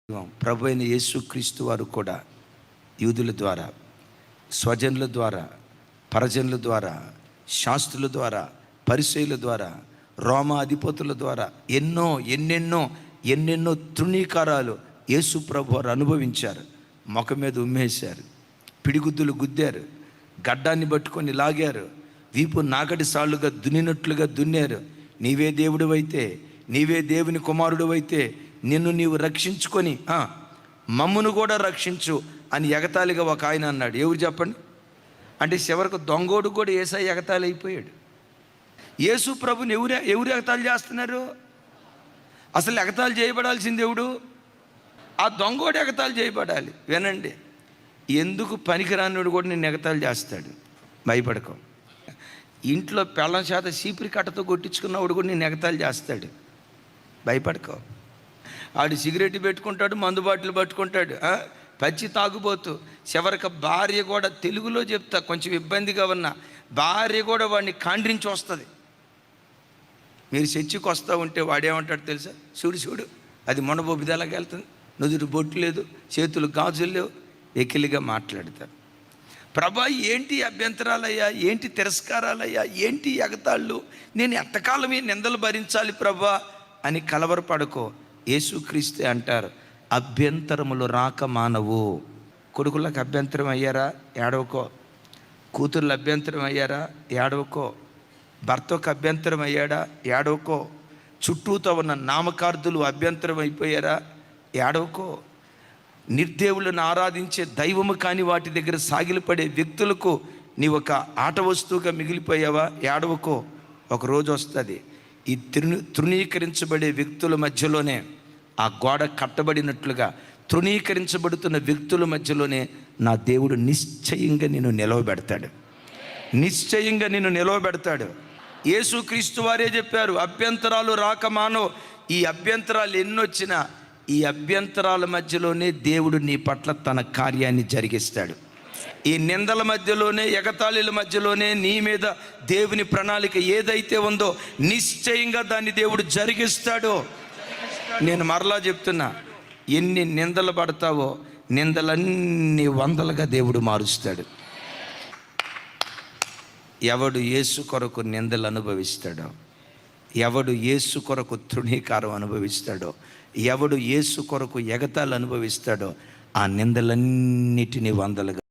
ప్రభు అయిన యేసుక్రీస్తు వారు కూడా యూదుల ద్వారా, స్వజనుల ద్వారా, పరజనుల ద్వారా, శాస్త్రుల ద్వారా, పరిసయ్యుల ద్వారా, రోమా అధిపతుల ద్వారా ఎన్నెన్నో తృణీకారాలు యేసు ప్రభు వారు అనుభవించారు. ముఖం మీద ఉమ్మేశారు, పిడిగుద్దులు గుద్దారు, గడ్డాన్ని పట్టుకొని లాగారు, వీపు నాగటి సాళ్ళుగా దున్నినట్లుగా దున్నారు. నీవే దేవుడు అయితే, నీవే దేవుని కుమారుడు అయితే నిన్ను నీవు రక్షించుకొని మమ్మును కూడా రక్షించు అని ఎగతాళిగా ఒక ఆయన అన్నాడు. ఎవరు చెప్పండి? అంటే చివరికి దొంగోడు కూడా యేసయ్య ఎగతాళి అయిపోయాడు. యేసు ప్రభుని ఎవరు ఎగతాళి చేస్తున్నారు? అసలు ఎగతాళి చేయబడాల్సింది ఎవడు? ఆ దొంగోడు ఎగతాళి చేయబడాలి. వినండి, ఎందుకు పనికిరానుడు కూడా నిన్ను ఎగతాళి చేస్తాడు. భయపడకో. ఇంట్లో పెళ్ళం చేత చీపురి కట్టతో కొట్టించుకున్నవాడు కూడా నిన్ను ఎగతాళి చేస్తాడు. భయపడకో. ఆడు సిగరెట్ పెట్టుకుంటాడు, మందు బాటిల్ పట్టుకుంటాడు, పచ్చి తాగుబోతు. చివరికి భార్య కూడా, తెలుగులో చెప్తా కొంచెం ఇబ్బందిగా ఉన్న, భార్య కూడా వాడిని కాండ్రించి వస్తుంది. మీరు చర్చికి వస్తూ ఉంటే వాడేమంటాడు తెలుసా? చూడు అది మొనబొబ్బిది ఎలాగ వెళ్తుంది, నుదురు బొట్టు లేదు, చేతులు గాజులు లేవు, ఎకిలిగా మాట్లాడతారు. ప్రభా ఏంటి అభ్యంతరాలయ్యా, ఏంటి తిరస్కారాలయ్యా, ఏంటి ఎగతాళ్ళు, నేను ఎంతకాలం ఈ నిందలు భరించాలి ప్రభా అని కలవరపడకో. యేసుక్రీస్తే అంటారు, అభ్యంతరములు రాక మానవు. కొడుకులకు అభ్యంతరం అయ్యారా? ఏడవకో. కూతుర్లు అభ్యంతరం అయ్యారా? ఏడవకో. భర్తకు అభ్యంతరం అయ్యాడా? ఏడవకో. చుట్టూతో ఉన్న నామకార్థులు అభ్యంతరం అయిపోయారా? ఏడవకో. నిర్దేవులను ఆరాధించే దైవము కాని వాటి దగ్గర సాగిలపడే వ్యక్తులకు నీ ఒక ఆట వస్తువుగా మిగిలిపోయావా? ఏడవకో. ఒకరోజు వస్తుంది, ఈ తృణీకరించబడే వ్యక్తుల మధ్యలోనే, ఆ గోడ కట్టబడినట్లుగా తృణీకరించబడుతున్న వ్యక్తుల మధ్యలోనే నా దేవుడు నిశ్చయంగా నిన్ను నిలవబెడతాడు. నిశ్చయంగా నిన్ను నిలవబెడతాడు. యేసుక్రీస్తు వారే చెప్పారు, అభ్యంతరాలు రాక మానో. ఈ అభ్యంతరాలు ఎన్నొచ్చినా ఈ అభ్యంతరాల మధ్యలోనే దేవుడు నీ పట్ల తన కార్యాన్ని జరిగిస్తాడు. ఈ నిందల మధ్యలోనే, ఎగతాళిల మధ్యలోనే నీ మీద దేవుని ప్రణాళిక ఏదైతే ఉందో నిశ్చయంగా దాన్ని దేవుడు జరిగిస్తాడు. నేను మరలా చెప్తున్నా, ఎన్ని నిందలు పడతావో నిందలన్నీ వందలుగా దేవుడు మారుస్తాడు. ఎవడు యేసు కొరకు నిందలు అనుభవిస్తాడో, ఎవడు యేసు కొరకు తృణీకారం అనుభవిస్తాడో, ఎవడు యేసు కొరకు ఎగతాళి అనుభవిస్తాడో, ఆ నిందలన్నిటినీ వందలుగా